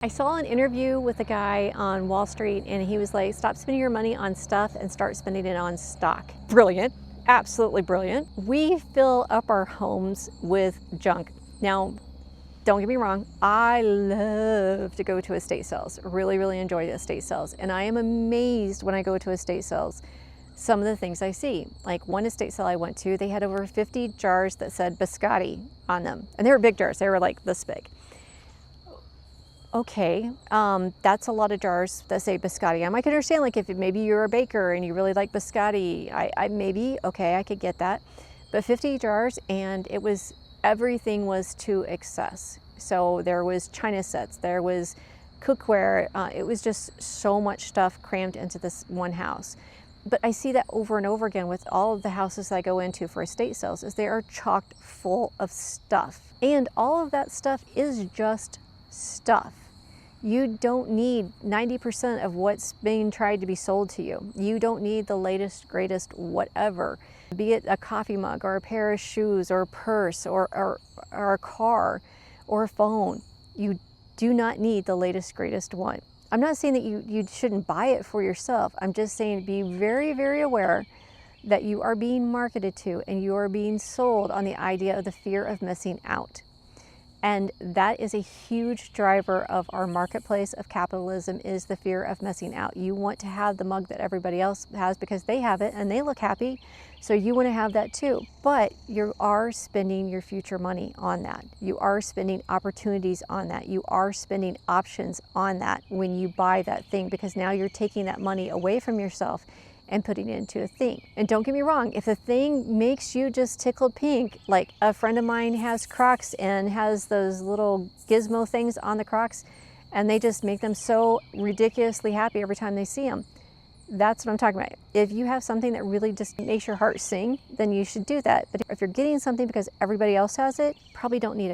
I saw an interview with a guy on Wall Street and he was like, stop spending your money on stuff and start spending it on stock. Brilliant, absolutely brilliant. We fill up our homes with junk. Now, don't get me wrong, I love to go to estate sales, really enjoy estate sales. And I am amazed when I go to estate sales, some of the things I see. Like one estate sale I went to, they had over 50 jars that said biscotti on them. And they were big jars, they were like this big. Okay, that's a lot of jars that say biscotti. I might understand, like if maybe you're a baker and you really like biscotti, I maybe, okay, I could get that. But 50 jars, and it was, everything was to excess. So there was china sets, there was cookware, it was just so much stuff crammed into this one house. But I see that over and over again with all of the houses I go into for estate sales, is they are chocked full of stuff. And all of that stuff is just stuff. You don't need 90% of what's being tried to be sold to you. You don't need the latest, greatest, whatever. Be it a coffee mug or a pair of shoes or a purse or a car or a phone. You do not need the latest, greatest one. I'm not saying that you shouldn't buy it for yourself. I'm just saying be very aware that you are being marketed to and you are being sold on the idea of the fear of missing out. And that is a huge driver of our marketplace of capitalism, is the fear of missing out. You want to have the mug that everybody else has because they have it and they look happy. So you want to have that too. But you are spending your future money on that. You are spending opportunities on that. You are spending options on that when you buy that thing, because now you're taking that money away from yourself and putting it into a thing. And don't get me wrong, if the thing makes you just tickled pink, like a friend of mine has Crocs and has those little gizmo things on the Crocs, and they just make them so ridiculously happy every time they see them. That's what I'm talking about. If you have something that really just makes your heart sing, then you should do that. But if you're getting something because everybody else has it, probably don't need it.